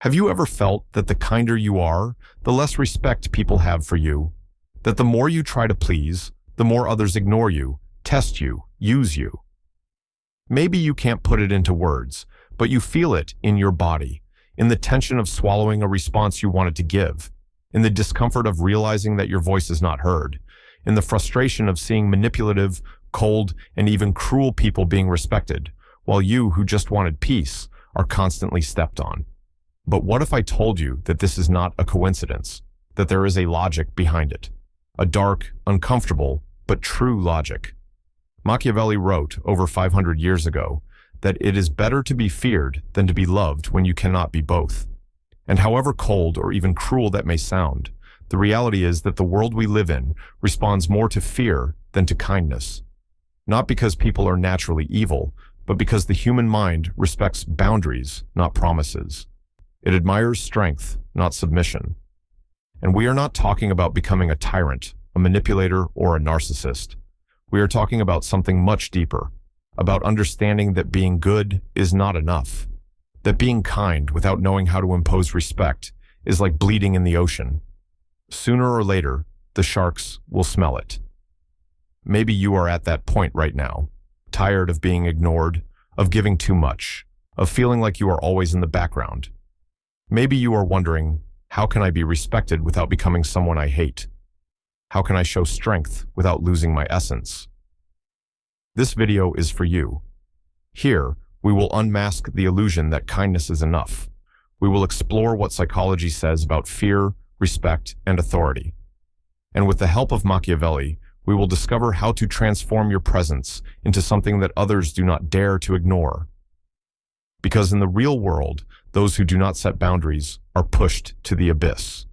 Have you ever felt that the kinder you are, the less respect people have for you? That the more you try to please, the more others ignore you, test you, use you? Maybe you can't put it into words, but you feel it in your body, in the tension of swallowing a response you wanted to give, in the discomfort of realizing that your voice is not heard, in the frustration of seeing manipulative, cold, and even cruel people being respected, while you, who just wanted peace, are constantly stepped on. But what if I told you that this is not a coincidence, that there is a logic behind it? A dark, uncomfortable, but true logic. Machiavelli wrote over 500 years ago that it is better to be feared than to be loved when you cannot be both. And however cold or even cruel that may sound, the reality is that the world we live in responds more to fear than to kindness. Not because people are naturally evil, but because the human mind respects boundaries, not promises. It admires strength, not submission. And we are not talking about becoming a tyrant, a manipulator, or a narcissist. We are talking about something much deeper, about understanding that being good is not enough, that being kind without knowing how to impose respect is like bleeding in the ocean. Sooner or later, the sharks will smell it. Maybe you are at that point right now, tired of being ignored, of giving too much, of feeling like you are always in the background. Maybe you are wondering, how can I be respected without becoming someone I hate? How can I show strength without losing my essence? This video is for you. Here, we will unmask the illusion that kindness is enough. We will explore what psychology says about fear, respect, and authority. And with the help of Machiavelli, we will discover how to transform your presence into something that others do not dare to ignore. Because in the real world, those who do not set boundaries are pushed to the abyss.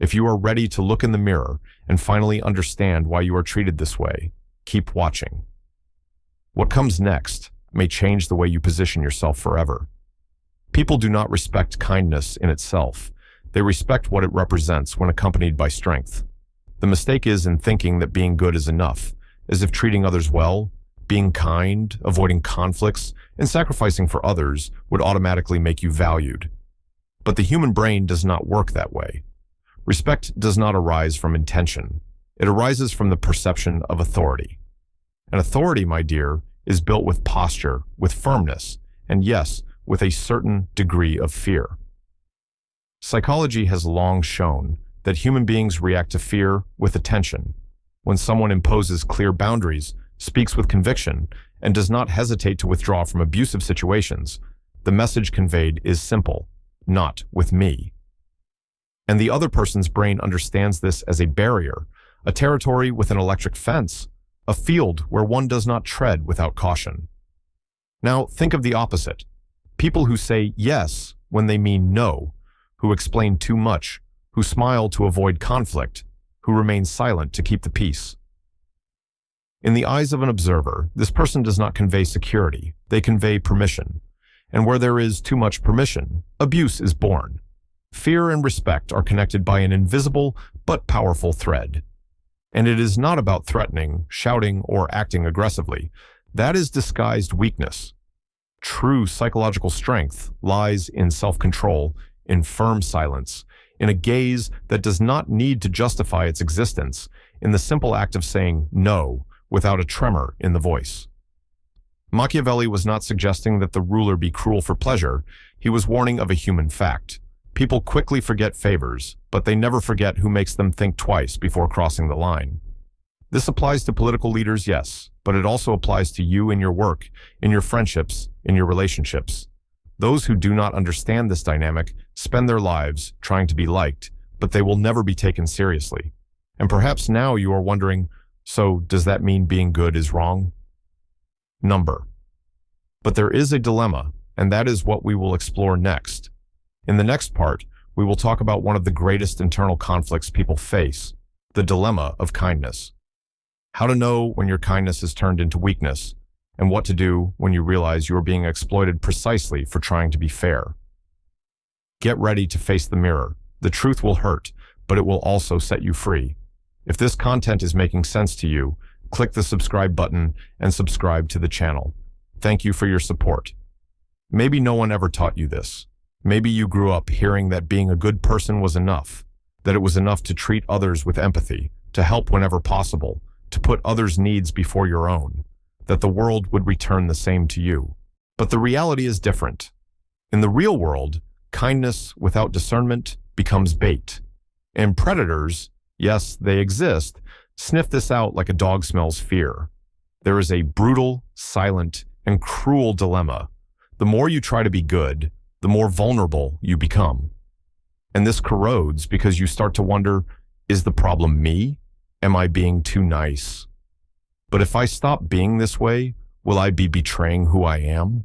If you are ready to look in the mirror and finally understand why you are treated this way, keep watching. What comes next may change the way you position yourself forever. People do not respect kindness in itself. They respect what it represents when accompanied by strength. The mistake is in thinking that being good is enough, as if treating others well, being kind, avoiding conflicts, and sacrificing for others would automatically make you valued. But the human brain does not work that way. Respect does not arise from intention. It arises from the perception of authority. And authority, my dear, is built with posture, with firmness, and yes, with a certain degree of fear. Psychology has long shown that human beings react to fear with attention. When someone imposes clear boundaries, speaks with conviction, and does not hesitate to withdraw from abusive situations, the message conveyed is simple: not with me. And the other person's brain understands this as a barrier, a territory with an electric fence, a field where one does not tread without caution. Now think of the opposite. People who say yes when they mean no, who explain too much, who smile to avoid conflict, who remain silent to keep the peace. In the eyes of an observer, this person does not convey security, they convey permission. And where there is too much permission, abuse is born. Fear and respect are connected by an invisible but powerful thread. And it is not about threatening, shouting, or acting aggressively. That is disguised weakness. True psychological strength lies in self-control, in firm silence, in a gaze that does not need to justify its existence, in the simple act of saying no without a tremor in the voice. Machiavelli was not suggesting that the ruler be cruel for pleasure. He was warning of a human fact. People quickly forget favors, but they never forget who makes them think twice before crossing the line. This applies to political leaders, yes, but it also applies to you in your work, in your friendships, in your relationships. Those who do not understand this dynamic spend their lives trying to be liked, but they will never be taken seriously. And perhaps now you are wondering, so does that mean being good is wrong? But there is a dilemma, and that is what we will explore next. In the next part, we will talk about one of the greatest internal conflicts people face, the dilemma of kindness. How to know when your kindness is turned into weakness, and what to do when you realize you are being exploited precisely for trying to be fair. Get ready to face the mirror. The truth will hurt, but it will also set you free. If this content is making sense to you, click the subscribe button and subscribe to the channel. Thank you for your support. Maybe no one ever taught you this. Maybe you grew up hearing that being a good person was enough, that it was enough to treat others with empathy, to help whenever possible, to put others' needs before your own, that the world would return the same to you. But the reality is different. In the real world, kindness without discernment becomes bait. And predators, yes, they exist, sniff this out like a dog smells fear. There is a brutal, silent, and cruel dilemma. The more you try to be good, the more vulnerable you become. And this corrodes because you start to wonder, is the problem me? Am I being too nice? But if I stop being this way, will I be betraying who I am?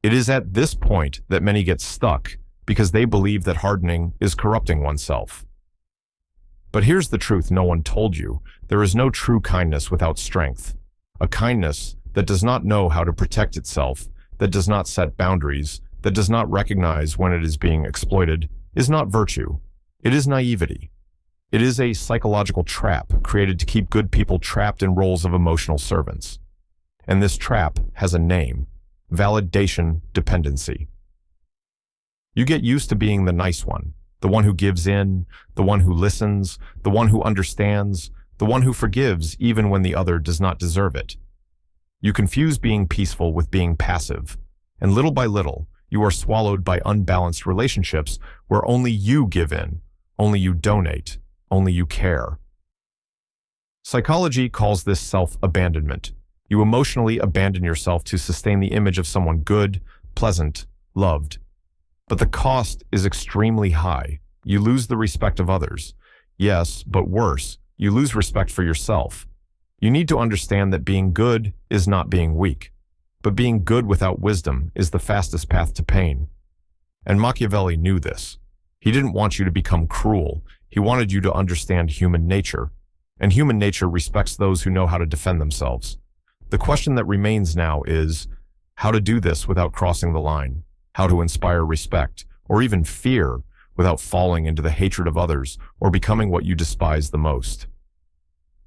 It is at this point that many get stuck because they believe that hardening is corrupting oneself. But here's the truth no one told you. There is no true kindness without strength. A kindness that does not know how to protect itself, that does not set boundaries, that does not recognize when it is being exploited, is not virtue. It is naivety. It is a psychological trap created to keep good people trapped in roles of emotional servants. And this trap has a name: validation dependency. You get used to being the nice one, the one who gives in, the one who listens, the one who understands, the one who forgives even when the other does not deserve it. You confuse being peaceful with being passive, and little by little, you are swallowed by unbalanced relationships where only you give in, only you donate, only you care. Psychology calls this self-abandonment. You emotionally abandon yourself to sustain the image of someone good, pleasant, loved. But the cost is extremely high. You lose the respect of others. Yes, but worse, you lose respect for yourself. You need to understand that being good is not being weak. But being good without wisdom is the fastest path to pain. And Machiavelli knew this. He didn't want you to become cruel. He wanted you to understand human nature. And human nature respects those who know how to defend themselves. The question that remains now is how to do this without crossing the line, how to inspire respect, or even fear, without falling into the hatred of others or becoming what you despise the most.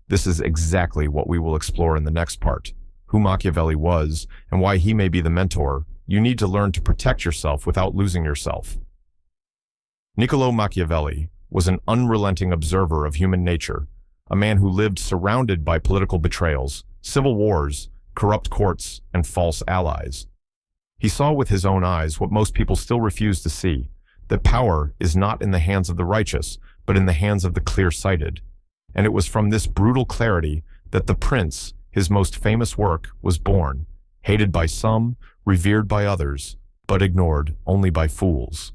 This is exactly what we will explore in the next part: who Machiavelli was and why he may be the mentor you need to learn to protect yourself without losing yourself. Niccolò Machiavelli was an unrelenting observer of human nature, a man who lived surrounded by political betrayals, civil wars, corrupt courts, and false allies. He saw with his own eyes what most people still refuse to see, that power is not in the hands of the righteous, but in the hands of the clear-sighted. And it was from this brutal clarity that The Prince, his most famous work, was born, hated by some, revered by others, but ignored only by fools.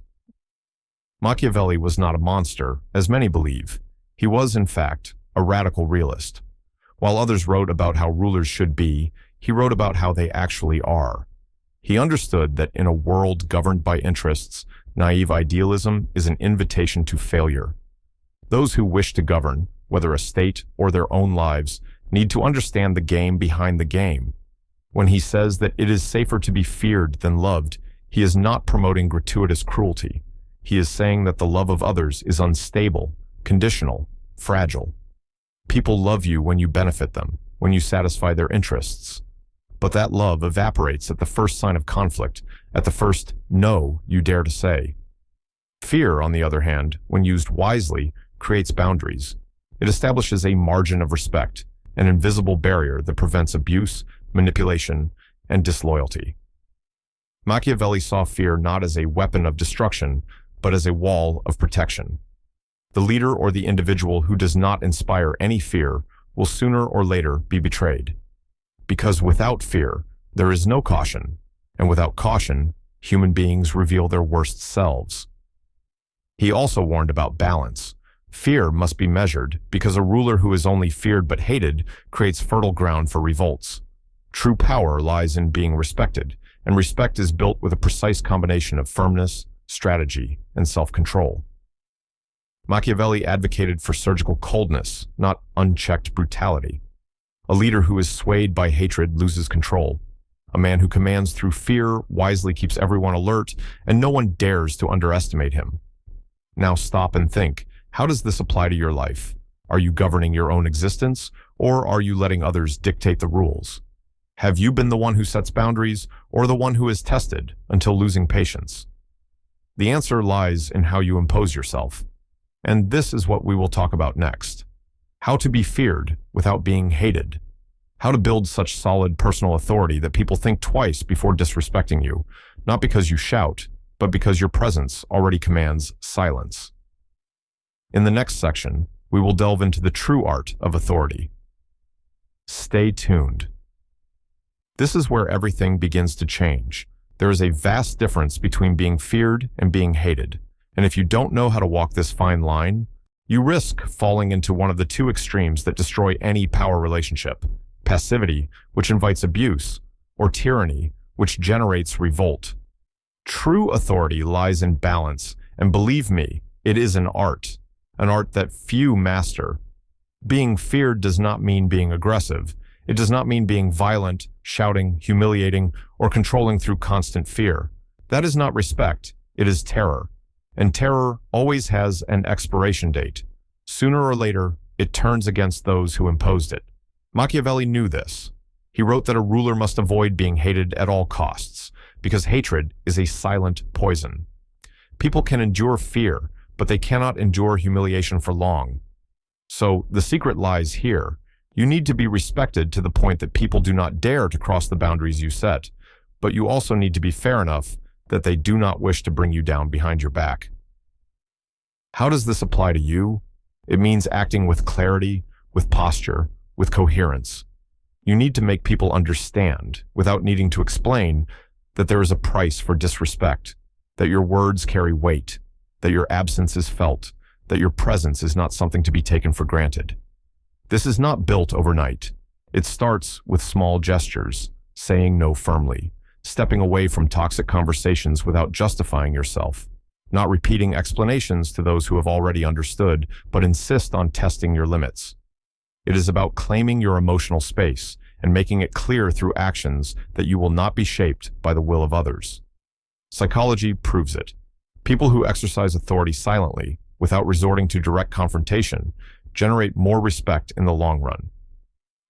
Machiavelli was not a monster, as many believe. He was, in fact, a radical realist. While others wrote about how rulers should be, he wrote about how they actually are. He understood that in a world governed by interests, naive idealism is an invitation to failure. Those who wish to govern, whether a state or their own lives, need to understand the game behind the game. When he says that it is safer to be feared than loved, he is not promoting gratuitous cruelty. He is saying that the love of others is unstable, conditional, fragile. People love you when you benefit them, when you satisfy their interests. But that love evaporates at the first sign of conflict, at the first no you dare to say. Fear, on the other hand, when used wisely, creates boundaries. It establishes a margin of respect, an invisible barrier that prevents abuse, manipulation, and disloyalty. Machiavelli saw fear not as a weapon of destruction, but as a wall of protection. The leader or the individual who does not inspire any fear will sooner or later be betrayed. Because without fear, there is no caution, and without caution, human beings reveal their worst selves. He also warned about balance. Fear must be measured, because a ruler who is only feared but hated creates fertile ground for revolts. True power lies in being respected, and respect is built with a precise combination of firmness, strategy, and self-control. Machiavelli advocated for surgical coldness, not unchecked brutality. A leader who is swayed by hatred loses control. A man who commands through fear wisely keeps everyone alert, and no one dares to underestimate him. Now stop and think, how does this apply to your life? Are you governing your own existence, or are you letting others dictate the rules? Have you been the one who sets boundaries, or the one who is tested until losing patience? The answer lies in how you impose yourself. And this is what we will talk about next. How to be feared without being hated. How to build such solid personal authority that people think twice before disrespecting you, not because you shout, but because your presence already commands silence. In the next section, we will delve into the true art of authority. Stay tuned. This is where everything begins to change. There is a vast difference between being feared and being hated, and if you don't know how to walk this fine line, you risk falling into one of the two extremes that destroy any power relationship: passivity, which invites abuse, or tyranny, which generates revolt. True authority lies in balance, and believe me, it is an art that few master. Being feared does not mean being aggressive. It does not mean being violent, shouting, humiliating, or controlling through constant fear. That is not respect, it is terror. And terror always has an expiration date. Sooner or later, it turns against those who imposed it. Machiavelli knew this. He wrote that a ruler must avoid being hated at all costs, because hatred is a silent poison. People can endure fear, but they cannot endure humiliation for long. So the secret lies here. You need to be respected to the point that people do not dare to cross the boundaries you set, but you also need to be fair enough that they do not wish to bring you down behind your back. How does this apply to you? It means acting with clarity, with posture, with coherence. You need to make people understand, without needing to explain, that there is a price for disrespect, that your words carry weight, that your absence is felt, that your presence is not something to be taken for granted. This is not built overnight. It starts with small gestures, saying no firmly, stepping away from toxic conversations without justifying yourself, not repeating explanations to those who have already understood, but insist on testing your limits. It is about claiming your emotional space and making it clear through actions that you will not be shaped by the will of others. Psychology proves it. People who exercise authority silently, without resorting to direct confrontation, generate more respect in the long run.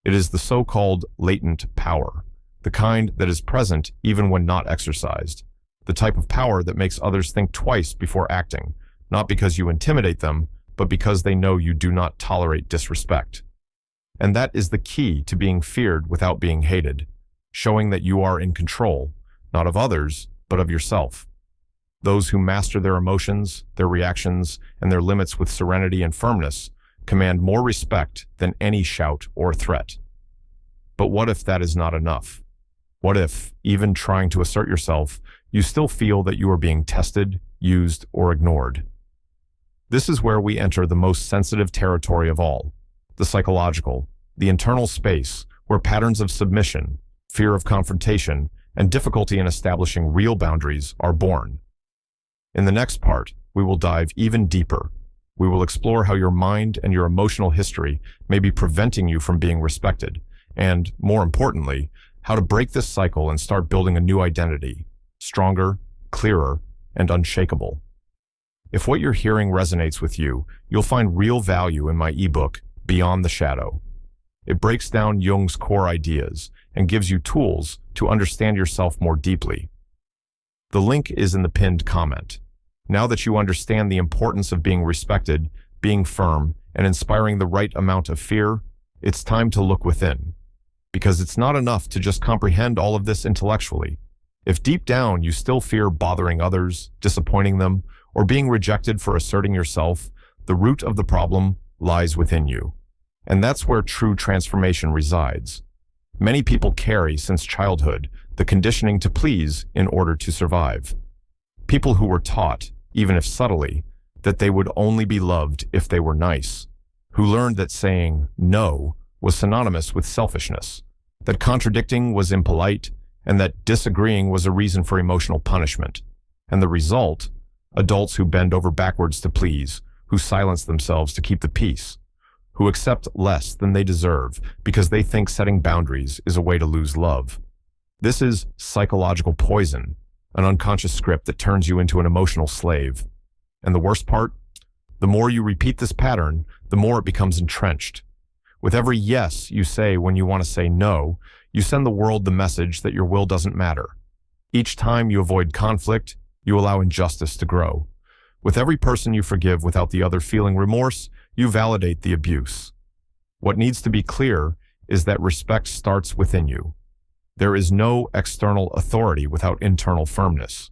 It is the so-called latent power, the kind that is present even when not exercised, the type of power that makes others think twice before acting, not because you intimidate them, but because they know you do not tolerate disrespect. And that is the key to being feared without being hated, showing that you are in control, not of others, but of yourself. Those who master their emotions, their reactions, and their limits with serenity and firmness command more respect than any shout or threat. But what if that is not enough? What if, even trying to assert yourself, you still feel that you are being tested, used, or ignored? This is where we enter the most sensitive territory of all, the psychological, the internal space where patterns of submission, fear of confrontation, and difficulty in establishing real boundaries are born. In the next part, we will dive even deeper. We will explore how your mind and your emotional history may be preventing you from being respected, and, more importantly, how to break this cycle and start building a new identity, stronger, clearer, and unshakable. If what you're hearing resonates with you, you'll find real value in my ebook, Beyond the Shadow. It breaks down Jung's core ideas and gives you tools to understand yourself more deeply. The link is in the pinned comment. Now that you understand the importance of being respected, being firm, and inspiring the right amount of fear, it's time to look within. Because it's not enough to just comprehend all of this intellectually. If deep down you still fear bothering others, disappointing them, or being rejected for asserting yourself, the root of the problem lies within you. And that's where true transformation resides. Many people carry, since childhood, the conditioning to please in order to survive. People who were taught, even if subtly, that they would only be loved if they were nice, who learned that saying no was synonymous with selfishness, that contradicting was impolite, and that disagreeing was a reason for emotional punishment. And the result? Adults who bend over backwards to please, who silence themselves to keep the peace, who accept less than they deserve because they think setting boundaries is a way to lose love. This is psychological poison, an unconscious script that turns you into an emotional slave. And the worst part? The more you repeat this pattern, the more it becomes entrenched. With every yes you say when you want to say no, you send the world the message that your will doesn't matter. Each time you avoid conflict, You allow injustice to grow. With every person you forgive without the other feeling remorse, you validate the abuse. What needs to be clear is that respect starts within you. There is no external authority without internal firmness.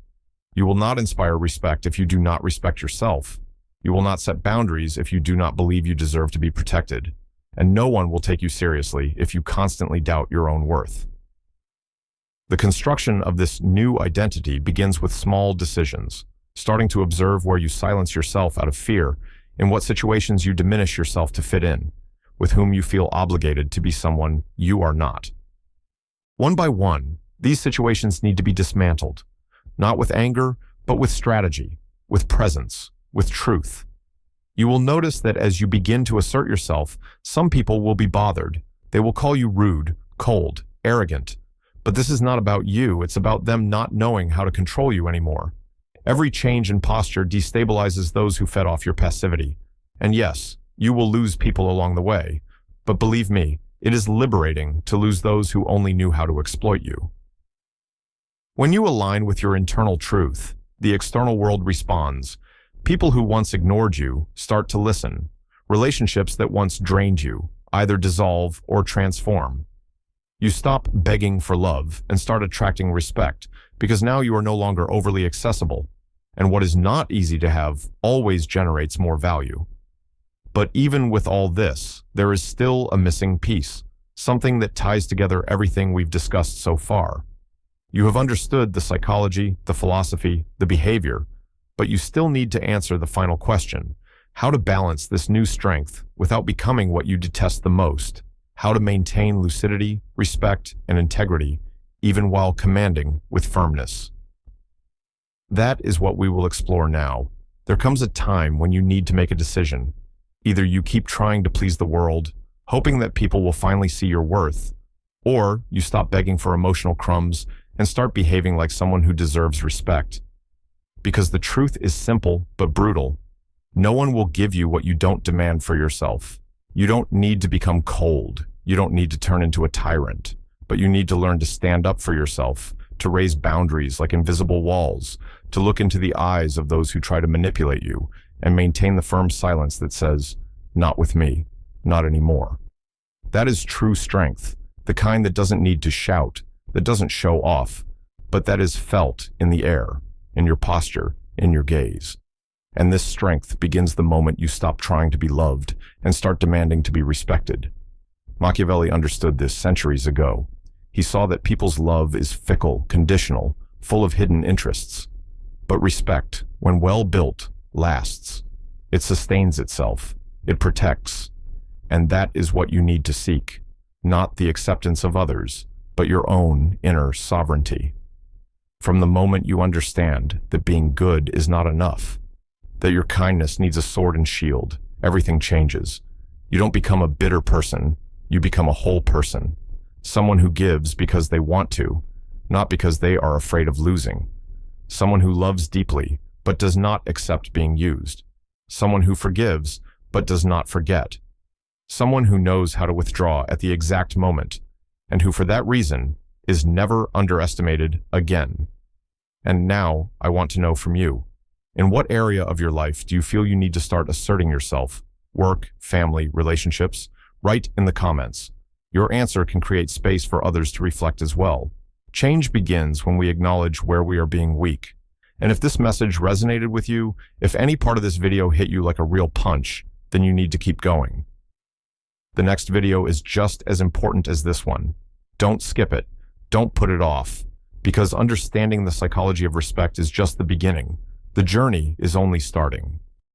You will not inspire respect if you do not respect yourself. You will not set boundaries if you do not believe you deserve to be protected. And no one will take you seriously if you constantly doubt your own worth. The construction of this new identity begins with small decisions, starting to observe where you silence yourself out of fear, in what situations you diminish yourself to fit in, with whom you feel obligated to be someone you are not. One by one, these situations need to be dismantled, not with anger, but with strategy, with presence, with truth. You will notice that as you begin to assert yourself, some people will be bothered. They will call you rude, cold, arrogant. But this is not about you, it's about them not knowing how to control you anymore. Every change in posture destabilizes those who fed off your passivity. And yes, you will lose people along the way, but believe me, it is liberating to lose those who only knew how to exploit you. When you align with your internal truth, the external world responds. People who once ignored you start to listen. Relationships that once drained you either dissolve or transform. You stop begging for love and start attracting respect because now you are no longer overly accessible, and what is not easy to have always generates more value. But even with all this, there is still a missing piece, something that ties together everything we've discussed so far. You have understood the psychology, the philosophy, the behavior, but you still need to answer the final question: how to balance this new strength without becoming what you detest the most, how to maintain lucidity, respect, and integrity, even while commanding with firmness. That is what we will explore now. There comes a time when you need to make a decision. Either you keep trying to please the world, hoping that people will finally see your worth, or you stop begging for emotional crumbs and start behaving like someone who deserves respect. Because the truth is simple but brutal. No one will give you what you don't demand for yourself. You don't need to become cold. You don't need to turn into a tyrant. But you need to learn to stand up for yourself, to raise boundaries like invisible walls, to look into the eyes of those who try to manipulate you, and maintain the firm silence that says, "Not with me, not anymore." That is true strength, the kind that doesn't need to shout, that doesn't show off, but that is felt in the air, in your posture, in your gaze. And this strength begins the moment you stop trying to be loved and start demanding to be respected. Machiavelli understood this centuries ago. He saw that people's love is fickle, conditional, full of hidden interests. But respect, when well built, lasts. It sustains itself. It protects. And that is what you need to seek, not the acceptance of others, but your own inner sovereignty. From the moment you understand that being good is not enough, that your kindness needs a sword and shield, everything changes. You don't become a bitter person, you become a whole person. Someone who gives because they want to, not because they are afraid of losing. Someone who loves deeply, but does not accept being used. Someone who forgives, but does not forget. Someone who knows how to withdraw at the exact moment, and who for that reason is never underestimated again. And now I want to know from you, in what area of your life do you feel you need to start asserting yourself? Work, family, relationships? Write in the comments. Your answer can create space for others to reflect as well. Change begins when we acknowledge where we are being weak. And if this message resonated with you, if any part of this video hit you like a real punch, then you need to keep going. The next video is just as important as this one. Don't skip it. Don't put it off. Because understanding the psychology of respect is just the beginning. The journey is only starting.